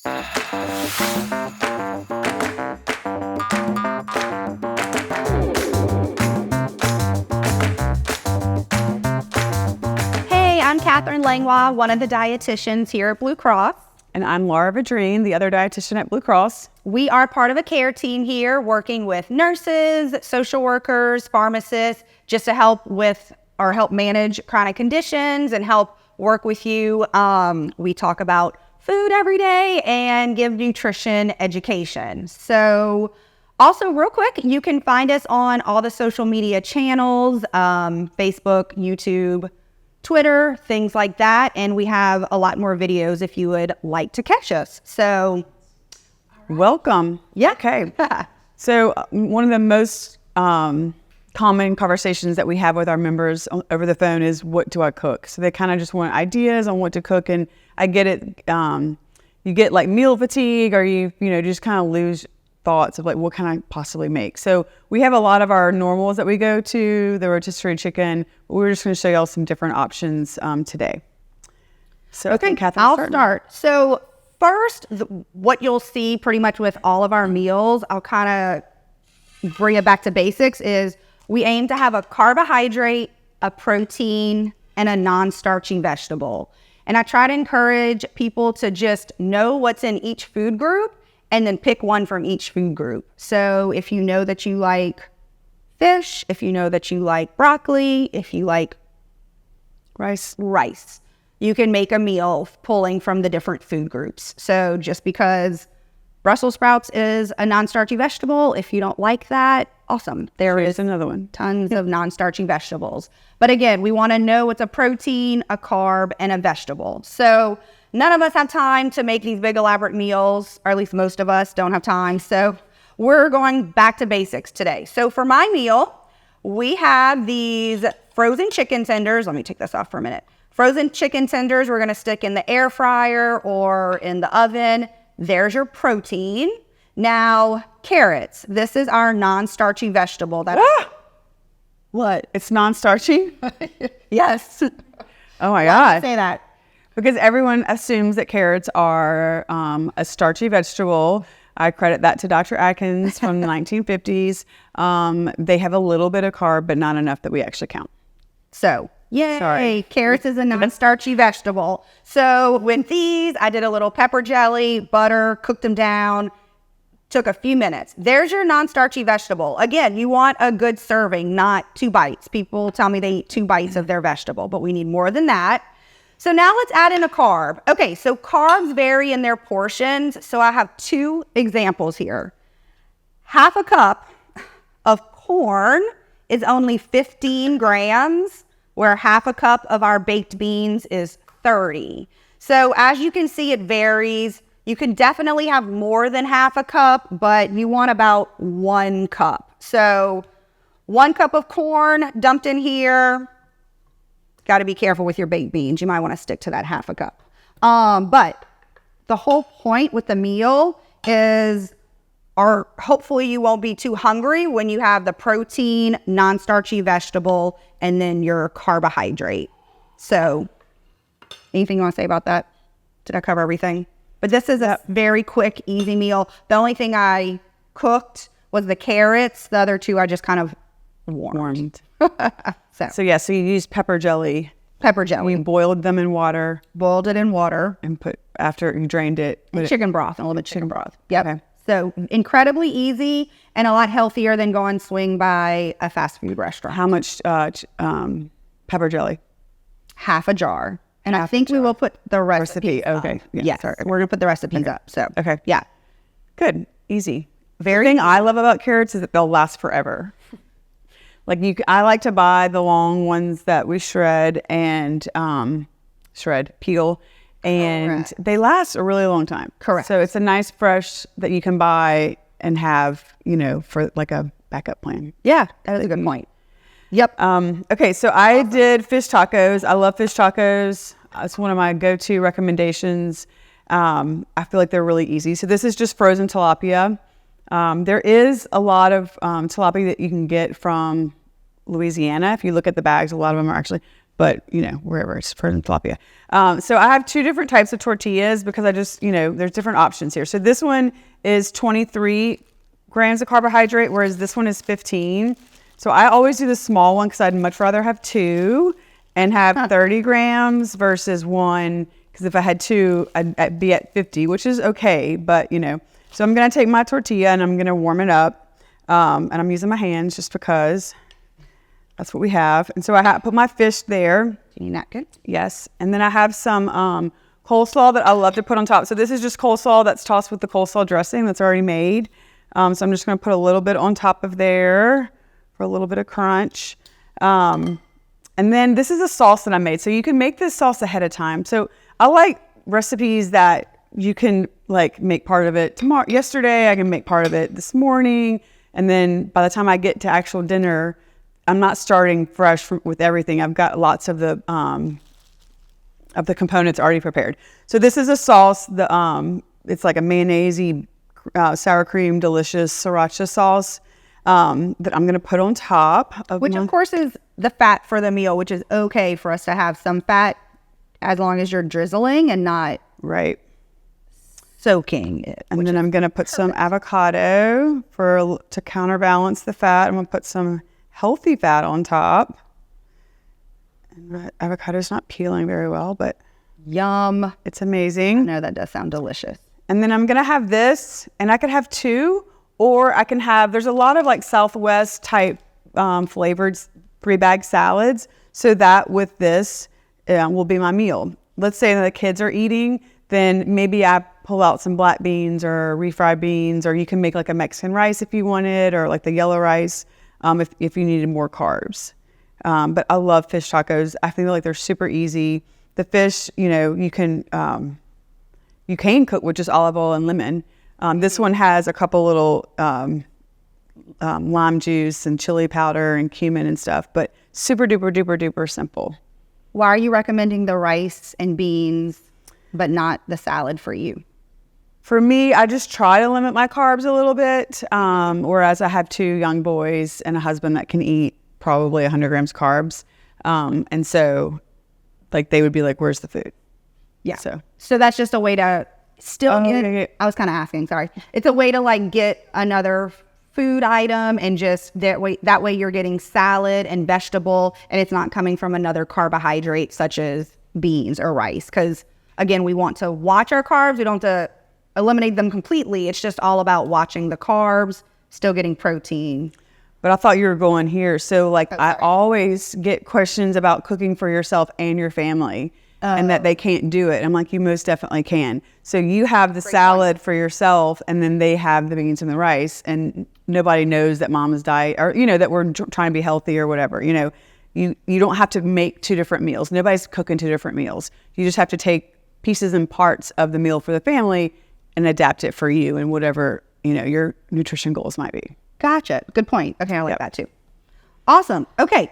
Hey, I'm Katherine Laura, one of the dietitians here at Blue Cross. And I'm Laura Vadrine, the other dietitian at Blue Cross. We are part of a care team here working with nurses, social workers, pharmacists, just to help with or help manage chronic conditions and help work with you. We talk about food every day and give nutrition education. So also real quick, you can find us on all the social media channels, Facebook, YouTube, Twitter, things like that. And we have a lot more videos if you would like to catch us. So welcome. Yeah. Okay. So one of the most common conversations that we have with our members over the phone is, what do I cook? So they kind of just want ideas on what to cook. And I get it. You get like meal fatigue, or you just kind of lose thoughts of like, what can I possibly make? So we have a lot of our normals that we go to, the rotisserie chicken. We're just going to show y'all some different options today. So okay, Katherine, I'll start. So first, what you'll see pretty much with all of our meals, I'll kind of bring it back to basics, is we aim to have a carbohydrate, a protein, and a non-starchy vegetable. And I try to encourage people to just know what's in each food group and then pick one from each food group. So if you know that you like fish, if you know that you like broccoli, if you like rice, you can make a meal pulling from the different food groups. So just because Brussels sprouts is a non-starchy vegetable, if you don't like that, awesome. There is another one. Tons of non-starchy vegetables. But again, we want to know what's a protein, a carb, and a vegetable. So none of us have time to make these big elaborate meals, or at least most of us don't have time. So we're going back to basics today. So for my meal, we have these frozen chicken tenders. Let me take this off for a minute. Frozen chicken tenders, we're going to stick in the air fryer or in the oven. There's your protein. Now, carrots. This is our non-starchy vegetable. What? It's non-starchy? Yes. Oh my Why God. do you say that? Because everyone assumes that carrots are a starchy vegetable. I credit that to Dr. Atkins from the 1950s. They have a little bit of carb, but not enough that we actually count. So, yay, Sorry. Carrots is a non-starchy vegetable. So with these, I did a little pepper jelly, butter, cooked them down, took a few minutes. There's your non-starchy vegetable. Again, you want a good serving, not 2 bites. People tell me they eat 2 bites of their vegetable, but we need more than that. So now let's add in a carb. Okay, so carbs vary in their portions. So I have 2 examples here. Half a cup of corn is only 15 grams, where half a cup of our baked beans is 30. So as you can see, it varies. You can definitely have more than half a cup, but you want about 1 cup. So 1 cup of corn dumped in here. Got to be careful with your baked beans. You might want to stick to that half a cup. But the whole point with the meal is, or hopefully you won't be too hungry when you have the protein, non-starchy vegetable, and then your carbohydrate. So anything you want to say about that? Did I cover everything? But this is a very quick, easy meal. The only thing I cooked was the carrots. The other 2 I just kind of warmed. So you used pepper jelly. Pepper jelly. We boiled them in water. Boiled it in water. And after you drained it. Chicken broth, and a little bit of chicken broth. Yep. Okay. So incredibly easy and a lot healthier than going swing by a fast food restaurant. How much pepper jelly? Half a jar. And I think we will put the recipe. Okay. Yeah, yes. Sorry. We're going to put the recipes up. So, okay. Yeah. Good. Easy. The thing I love about carrots is that they'll last forever. I like to buy the long ones that we shred and peel, and they last a really long time. Correct. So it's a nice fresh that you can buy and have, for like a backup plan. Yeah, that is a good point. Yep. Okay, so I did fish tacos. I love fish tacos. It's one of my go-to recommendations. I feel like they're really easy. So this is just frozen tilapia. There is a lot of tilapia that you can get from Louisiana. If you look at the bags, a lot of them are actually, but wherever it's for tilapia. So I have 2 different types of tortillas because I just, there's different options here. So this one is 23 grams of carbohydrate, whereas this one is 15. So I always do the small one because I'd much rather have 2 and have 30 grams versus 1. Because if I had 2, I'd be at 50, which is okay. But, so I'm going to take my tortilla and I'm going to warm it up. And I'm using my hands just because that's what we have. And so I put my fish there. Do you need napkin? Yes. And then I have some coleslaw that I love to put on top. So this is just coleslaw that's tossed with the coleslaw dressing that's already made. So I'm just going to put a little bit on top of there for a little bit of crunch. And then this is a sauce that I made. So you can make this sauce ahead of time. So I like recipes that you can make part of it yesterday. I can make part of it this morning. And then by the time I get to actual dinner, I'm not starting fresh with everything. I've got lots of the components already prepared. So this is a sauce. It's like a mayonnaise-y, sour cream, delicious sriracha sauce that I'm going to put on top of which of course is the fat for the meal, which is okay for us to have some fat as long as you're drizzling and not soaking it. And then I'm going to put some avocado to counterbalance the fat. I'm going to put some healthy fat on top. And avocado's not peeling very well, but yum. It's amazing. I know that does sound delicious. And then I'm going to have this, and I could have 2, or I can have, there's a lot of Southwest type flavored pre-bag salads. So that with this will be my meal. Let's say that the kids are eating, then maybe I pull out some black beans or refried beans, or you can make a Mexican rice if you wanted, or the yellow rice if you needed more carbs. But I love fish tacos. I feel like they're super easy. The fish, you can cook with just olive oil and lemon. This one has a couple little lime juice and chili powder and cumin and stuff, but super duper duper duper simple. Why are you recommending the rice and beans but not the salad for you? For me, I just try to limit my carbs a little bit, whereas I have 2 young boys and a husband that can eat probably 100 grams carbs. And so they would be where's the food? Yeah. So that's just a way to still get, I was kind of asking, sorry. It's a way to get another food item, and just that way you're getting salad and vegetable, and it's not coming from another carbohydrate such as beans or rice. Because again, we want to watch our carbs. We don't have to eliminate them completely. It's just all about watching the carbs, still getting protein. But I thought you were going here. So I always get questions about cooking for yourself and your family, and that they can't do it. I'm like, you most definitely can. So you have the salad for yourself, and then they have the beans and the rice, and nobody knows that mama's diet, or that we're trying to be healthy or whatever. You don't have to make 2 different meals. Nobody's cooking 2 different meals. You just have to take pieces and parts of the meal for the family and adapt it for you and whatever your nutrition goals might be. Gotcha. Good point. Okay, I like that too. Awesome. Okay.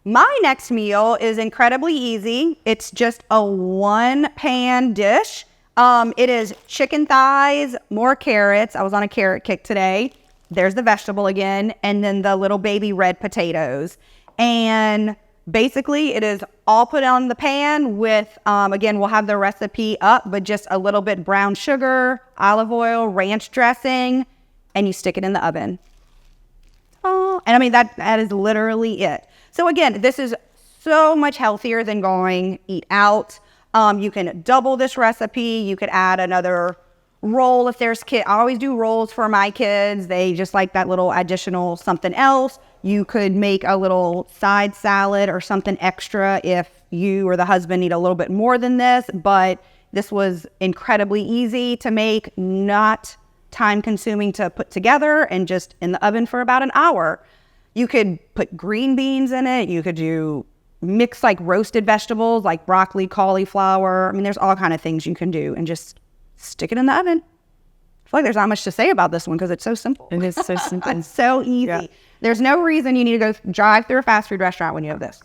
My next meal is incredibly easy. It's just a 1-pan dish. It is chicken thighs, more carrots. I was on a carrot kick today. There's the vegetable again. And then the little baby red potatoes. And basically it is all put on the pan with, again, we'll have the recipe up, but just a little bit brown sugar, olive oil, ranch dressing, and you stick it in the oven. Oh, and I mean, that is literally it. So again, this is so much healthier than going eat out. You can double this recipe. You could add another roll if there's kids. I always do rolls for my kids. They just like that little additional something else. You could make a little side salad or something extra if you or the husband need a little bit more than this. But this was incredibly easy to make, not time consuming to put together, and just in the oven for about an hour. You could put green beans in it. You could do mix roasted vegetables like broccoli, cauliflower. I mean, there's all kind of things you can do, and just stick it in the oven. I feel like there's not much to say about this one because it's so simple. It is so simple. It's so easy. Yeah. There's no reason you need to go drive through a fast food restaurant when you have this.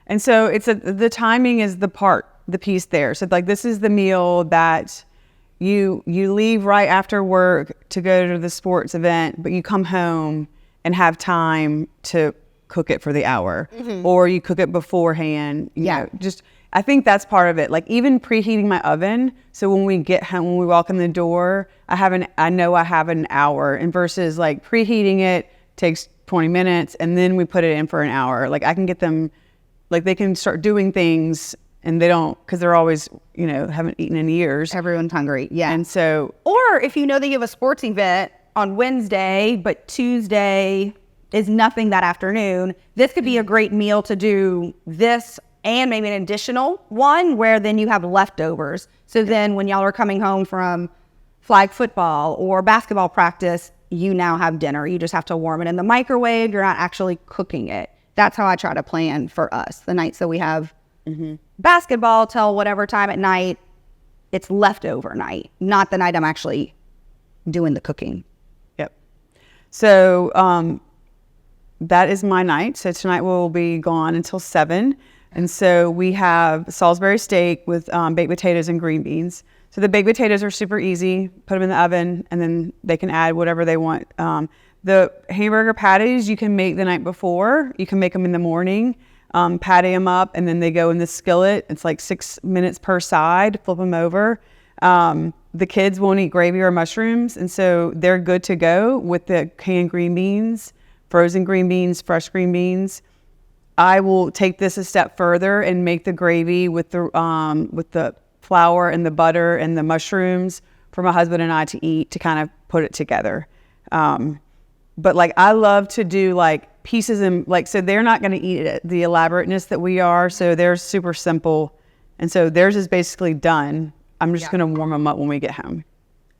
And so the timing is the piece there. So this is the meal that you leave right after work to go to the sports event, but you come home and have time to cook it for the hour, or you cook it beforehand. You Yeah. know, just I think that's part of it. Like even preheating my oven, so when we get home, when we walk in the door, I know I have an hour, and versus like preheating it takes 20 minutes, and then we put it in for an hour. Like I can get them, like they can start doing things, and they don't, because they're always, you know, haven't eaten in years. Everyone's hungry. Yeah. And so, Or if you know that you have a sports event on Wednesday, but Tuesday is nothing that afternoon, this could be a great meal to do this and maybe an additional one where then you have leftovers. So then when y'all are coming home from flag football or basketball practice, you now have dinner. You just have to warm it in the microwave. You're not actually cooking it. That's how I try to plan for us. The nights that we have basketball till whatever time at night, it's leftover night, not the night I'm actually doing the cooking. yep. So that is my night. So tonight we'll be gone until 7. And so we have Salisbury steak with baked potatoes and green beans. So the baked potatoes are super easy. Put them in the oven, and then they can add whatever they want. The hamburger patties you can make the night before. You can make them in the morning, patty them up, and then they go in the skillet. It's like 6 minutes per side. Flip them over. The kids won't eat gravy or mushrooms, and so they're good to go with the canned green beans, frozen green beans, fresh green beans. I will take this a step further and make the gravy with the flour and the butter and the mushrooms for my husband and I to eat, to kind of put it together. But like I love to do like pieces, and like, so they're not going to eat it, the elaborateness that we are. So they're super simple. And so theirs is basically done. I'm just going to warm them up when we get home.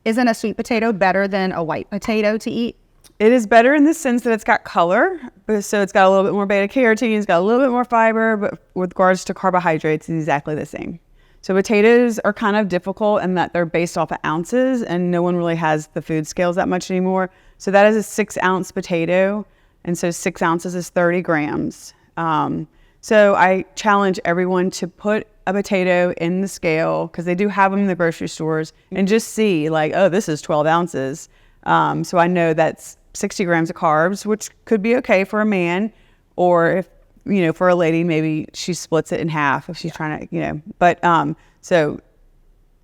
Isn't a sweet potato better than a white potato to eat? It is better in the sense that it's got color, but so it's got a little bit more beta carotene, it's got a little bit more fiber, but with regards to carbohydrates, it's exactly the same. So potatoes are kind of difficult in that they're based off of ounces, and no one really has the food scales that much anymore. So that is a 6-ounce potato, and so 6 ounces is 30 grams. So I challenge everyone to put a potato in the scale, because they do have them in the grocery stores, and just see like, oh, this is 12 ounces. So I know that's 60 grams of carbs, which could be okay for a man, or if, you know, for a lady, maybe she splits it in half if she's trying to, you know, but, so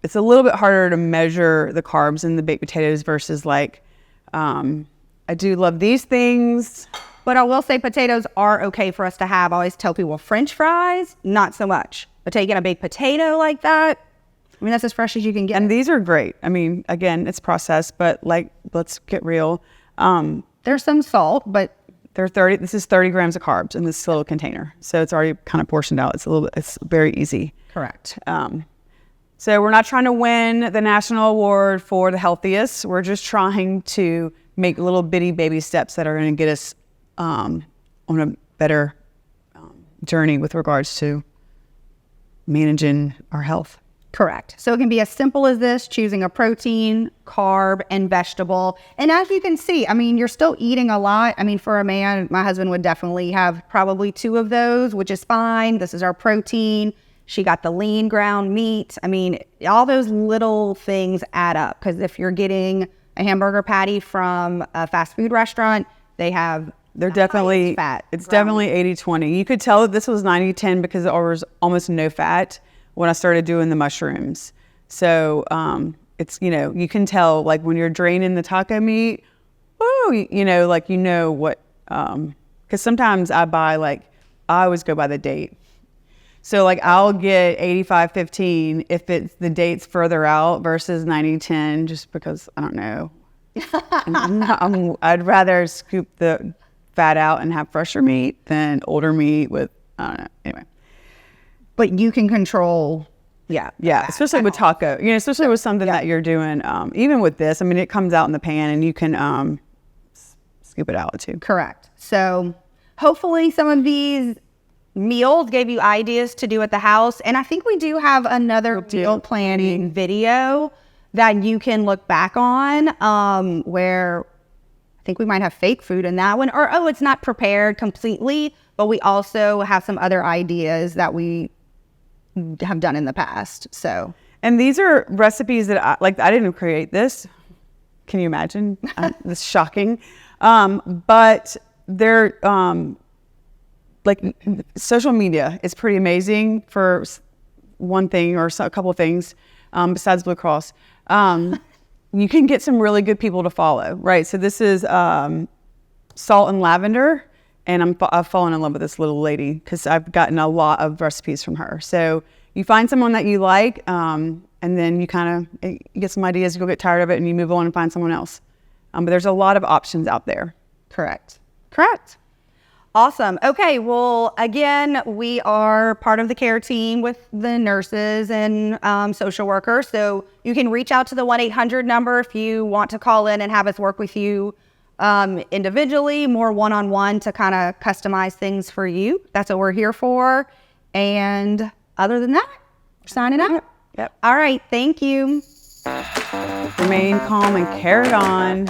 it's a little bit harder to measure the carbs in the baked potatoes versus like, I do love these things. But I will say potatoes are okay for us to have. I always tell people French fries, not so much. But taking a baked potato like that, I mean, that's as fresh as you can get. And these are great. I mean, again, it's processed, but like, let's get real. There's some salt, but this is 30 grams of carbs in this little container. So it's already kind of portioned out. It's very easy. correct. So we're not trying to win the national award for the healthiest. We're just trying to make little bitty baby steps that are going to get us on a better journey with regards to managing our health. Correct. So it can be as simple as this, choosing a protein, carb, and vegetable. And as you can see, I mean, you're still eating a lot. I mean, for a man, my husband would definitely have probably 2 of those, which is fine. This is our protein. She got the lean ground meat. I mean, all those little things add up, because if you're getting a hamburger patty from a fast food restaurant, they're definitely fat. It's definitely 80-20. You could tell that this was 90-10 because there was almost no fat when I started doing the mushrooms. So it's, you know, you can tell like when you're draining the taco meat, oh, you know, like, you know what, because sometimes I always go by the date. So like I'll get 85-15 if it's the date's further out versus 90-10, just because I don't know. I'd rather scoop the fat out and have fresher meat than older meat with, I don't know, anyway. But you can control, yeah, especially with taco, you know, especially with something that you're doing, even with this, I mean, it comes out in the pan and you can scoop it out too. Correct. So hopefully some of these meals gave you ideas to do at the house. And I think we do have another meal planning video that you can look back on, where I think we might have fake food in that one, or, it's not prepared completely, but we also have some other ideas that we have done in the past. So, and these are recipes that I didn't create this. Can you imagine? This is shocking. But they're like social media is pretty amazing for one thing or a couple of things besides Blue Cross. You can get some really good people to follow, right? So this is Salt and Lavender, and I've fallen in love with this little lady because I've gotten a lot of recipes from her. So you find someone that you like, and then you kind of get some ideas, you'll get tired of it, and you move on and find someone else. But there's a lot of options out there. Correct. Awesome. Okay. Well, again, we are part of the care team with the nurses and social workers. So you can reach out to the 1-800 number if you want to call in and have us work with you individually, more one-on-one to kind of customize things for you. That's what we're here for. And other than that, we're signing out. Yep. All right. Thank you. Remain calm and carry on.